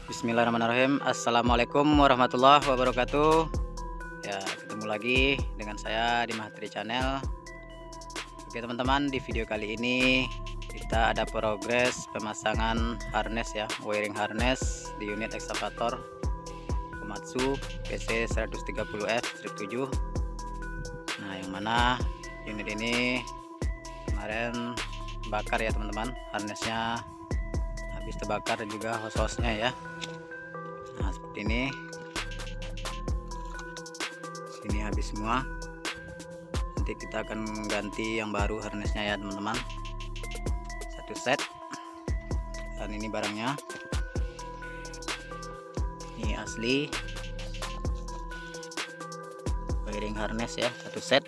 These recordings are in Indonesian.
Bismillahirrahmanirrahim. Assalamualaikum warahmatullahi wabarakatuh. Ya, ketemu lagi dengan saya di Mahatri Channel. Oke teman-teman, di video kali ini kita ada progres pemasangan harness ya, wiring harness di unit ekskavator Komatsu PC 130F-7. Nah, yang mana unit ini kemarin bakar ya teman-teman, harnessnya habis terbakar dan juga hos-hosnya ya. Nah, seperti ini habis semua. Nanti kita akan ganti yang baru harnessnya ya teman-teman, satu set. Dan ini barangnya, ini asli wiring harness ya, satu set.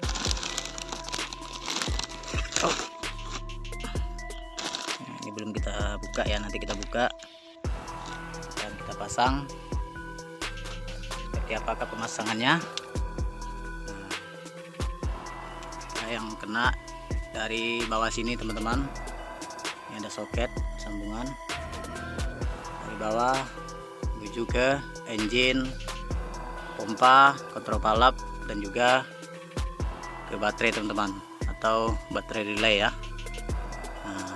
Nah, ini belum kita buka ya, nanti kita buka dan kita pasang. Seperti apakah pemasangannya? Nah, yang kena dari bawah sini teman-teman, ini ada soket sambungan dari bawah menuju ke engine, pompa, kontrol palap, dan juga ke baterai teman-teman, atau baterai relay ya. Nah,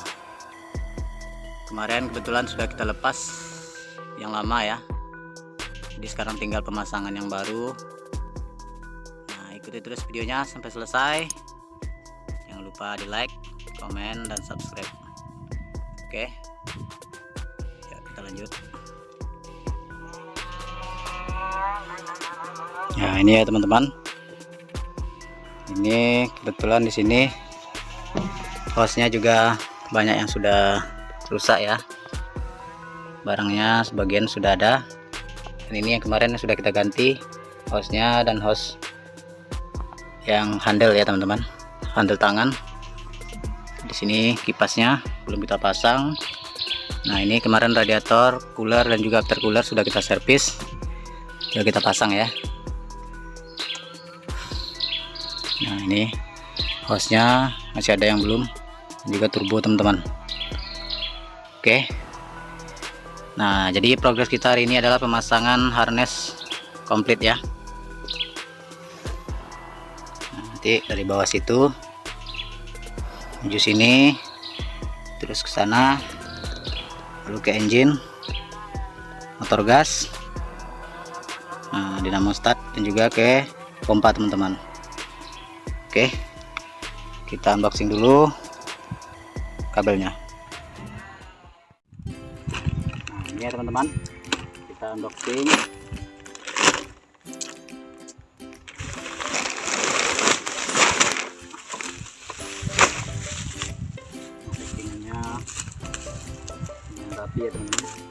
kemarin kebetulan sudah kita lepas yang lama ya, jadi sekarang tinggal pemasangan yang baru. Nah, ikuti terus videonya sampai selesai. Jangan lupa di like, komen, dan subscribe. Oke, ya, kita lanjut. Nah, ini ya teman-teman, ini kebetulan di sini hosnya juga banyak yang sudah rusak ya, barangnya sebagian sudah ada. Dan ini yang kemarin sudah kita ganti hosnya dan hos yang handle ya teman-teman, handle tangan. Di sini kipasnya belum kita pasang. Nah, ini kemarin radiator, cooler, dan juga aftercooler sudah kita servis, sudah kita pasang ya. Nah, ini hosnya masih ada yang belum, dan juga turbo teman-teman. Oke. Nah, jadi progres kita hari ini adalah pemasangan harness komplit ya. Nah, nanti dari bawah situ menuju sini, terus ke sana, lalu ke engine, motor gas, nah, dinamo start, dan juga ke pompa teman-teman. Oke, kita unboxing dulu kabelnya. Nah, ini ya teman-teman, kita unboxing. Unboxingnya rapi ya teman-teman.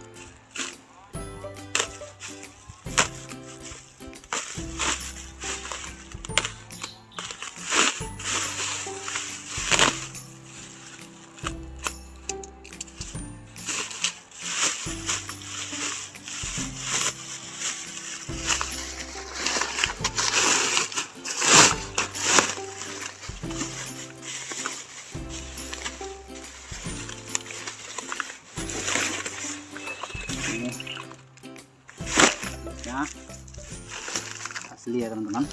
Asli ya teman-teman,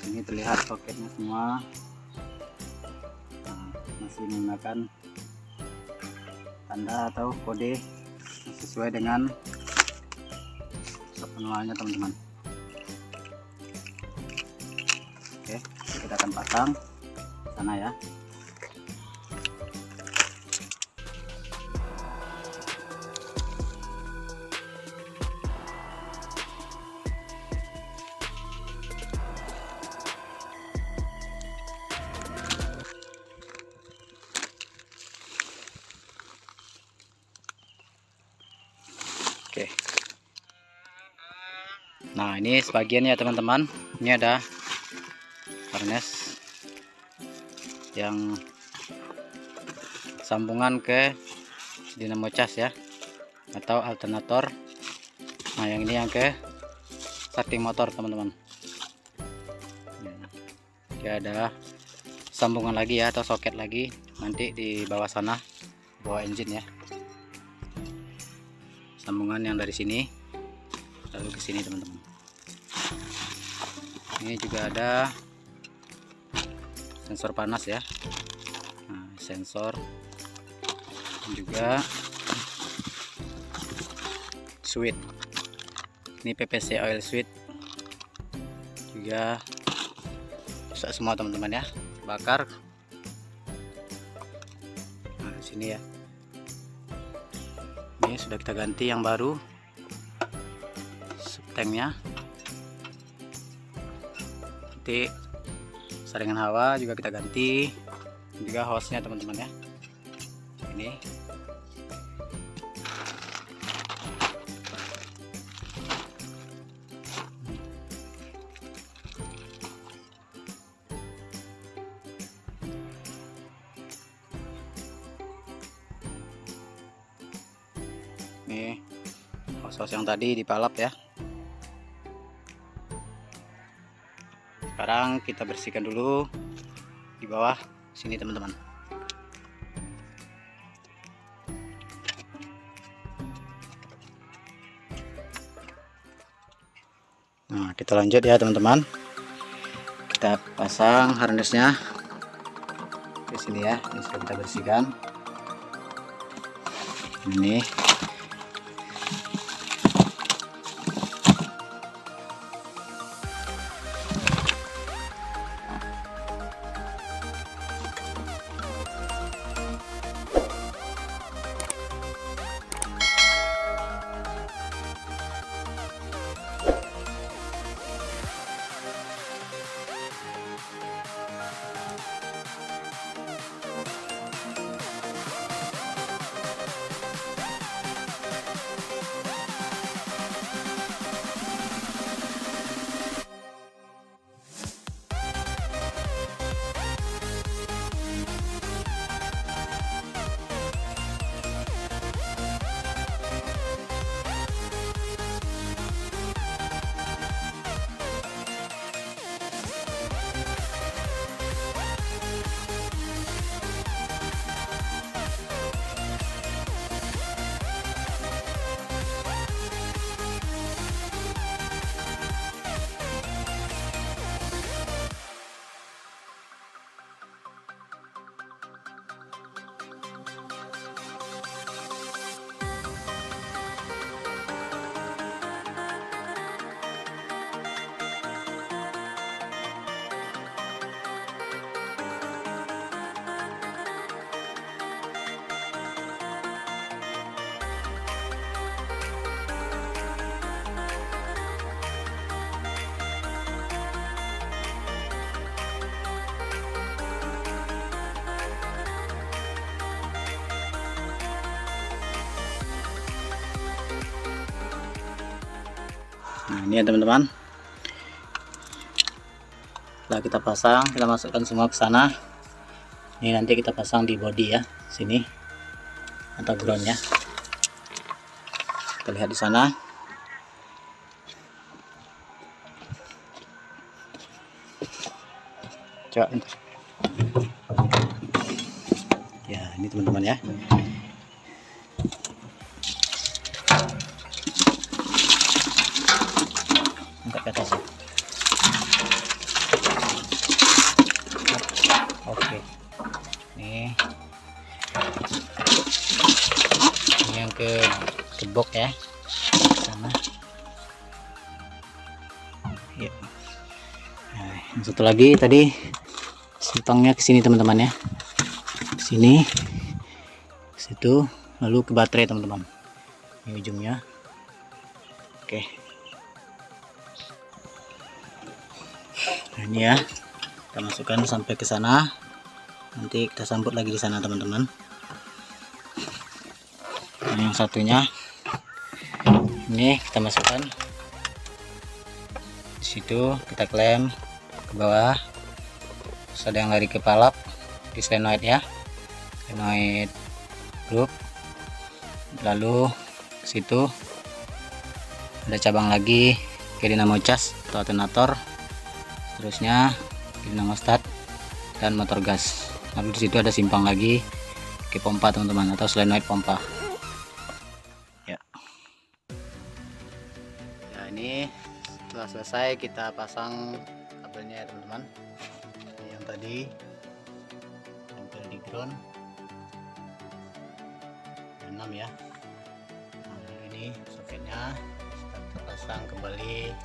ini terlihat soketnya semua. Nah, masih menggunakan tanda atau kode sesuai dengan manualnya teman-teman. Oke, kita akan pasang sana ya. Oke. Nah, ini sebagian ya teman-teman. Ini ada harness yang sambungan ke dinamo cas ya, atau alternator. Nah, yang ini yang ke starting motor teman-teman. Dia ada sambungan lagi ya, atau soket lagi nanti di bawah sana, bawah engine ya. sambungan yang dari sini lalu ke sini teman-teman. Ini juga ada sensor panas ya. Nah, sensor juga switch. Ini PPC oil switch juga rusak semua teman-teman ya, bakar. Nah, di sini ya. Ini sudah kita ganti yang baru tanknya. Nanti saringan hawa juga kita ganti, juga hose-nya teman-teman ya. Ini hose-hose yang tadi dipalap ya. Sekarang kita bersihkan dulu di bawah sini teman-teman. Nah, kita lanjut ya teman-teman. Kita pasang harnessnya di sini ya. Ini sudah kita bersihkan. Ini nah, ini ya teman-teman. Setelah kita pasang, kita masukkan semua ke sana. Ini nanti kita pasang di body ya, sini atau ground ya. Kita lihat di sana. Coba bentar. Ya, ini teman-teman ya. Angkat ke atas ya. Oke. Ini yang ke bok ya. Sana. Ya. Nah, yang satu lagi tadi simpangnya ke sini teman-teman ya. Ke sini. Ke situ, lalu ke baterai teman-teman. Ini ujungnya. Oke. Nah, ini ya. Kita masukkan sampai ke sana. Nanti kita sambut lagi di sana teman-teman. Nah, yang satunya ini kita masukkan di situ, kita klem ke bawah. Terus ada yang lari ke palap di solenoid ya, solenoid group. Lalu ke situ ada cabang lagi ke dinamo cas atau alternator, terusnya dinamo start dan motor gas. Lalu di situ ada simpang lagi ke pompa teman-teman, atau solenoid pompa ya. ini setelah selesai kita pasang kabelnya ya teman-teman. Ini yang tadi tempel di ground 6 ya. Nah, ini soketnya kita pasang kembali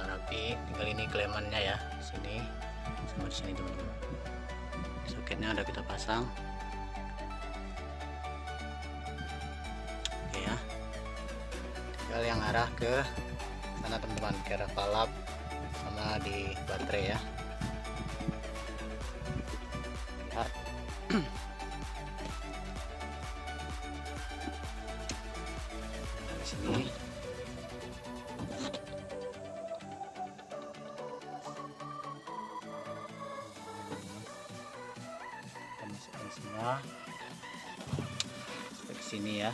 rapi. Tinggal ini klemannya ya, di sini sama di sini teman-teman. Soketnya udah kita pasang. Oke ya, tinggal yang arah ke sana teman-teman, ke arah palap sama di baterai ya. Lihat. Di sini kita masukkan semua ke sini ya.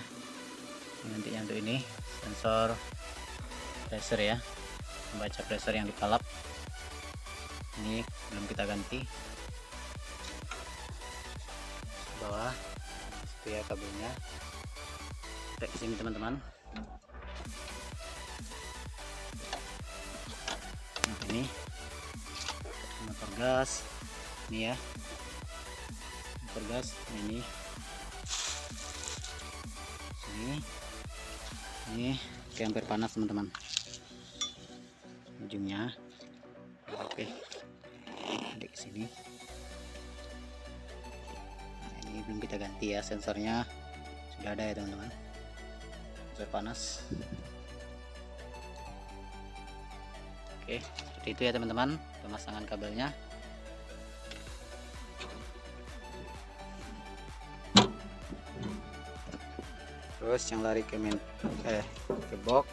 Nanti yang untuk ini sensor pressure ya, membaca pressure yang di palap. Ini belum kita ganti. Bawah itu ya kabelnya. Kita ke sini teman-teman. Nah, ini motor gas ini ya, motor gas ini ini kayak hampir panas teman-teman ujungnya. Oke, di sini. Nah, ini belum kita ganti ya, sensornya sudah ada ya teman-teman, sensor panas. Oke, seperti itu ya teman-teman pemasangan kabelnya. Terus yang lari ke ke box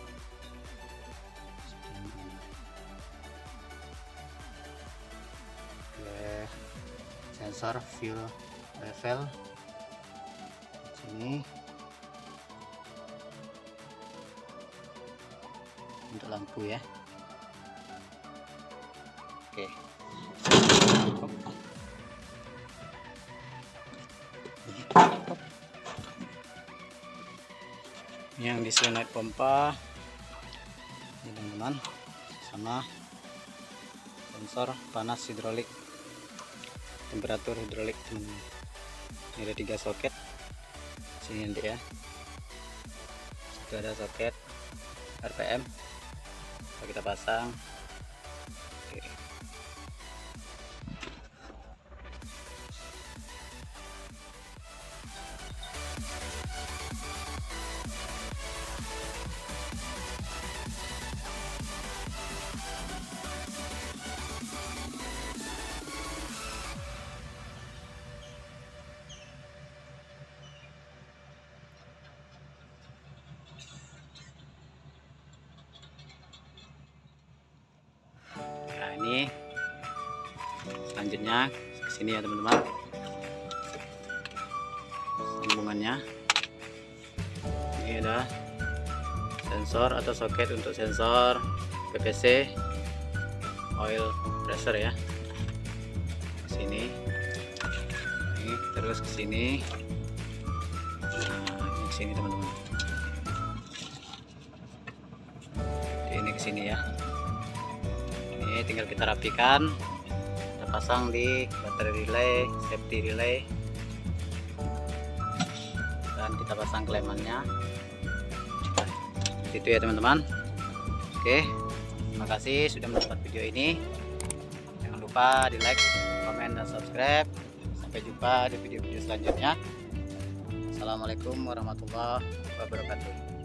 ke sensor fuel level sini untuk lampu ya. Oke, yang di solenoid pompa ini teman-teman, sama sensor panas hidrolik, temperatur hidrolik teman-teman. Ini ada 3 soket sini nanti ya. Itu ada soket RPM kita pasang. Oke. Nah, ini selanjutnya ke sini ya teman-teman, sambungannya. Ini ada sensor atau soket untuk sensor PPC oil pressure ya. Sini, ini terus ke sini. Nah, ini ke sini teman-teman. Ini ke sini ya. Ini tinggal kita rapikan, kita pasang di baterai relay, safety relay, dan kita pasang klemannya. Itu ya teman-teman. Oke, terima kasih sudah menonton video ini. Jangan lupa di like, komen, dan subscribe. Sampai jumpa di video-video selanjutnya. Assalamualaikum warahmatullahi wabarakatuh.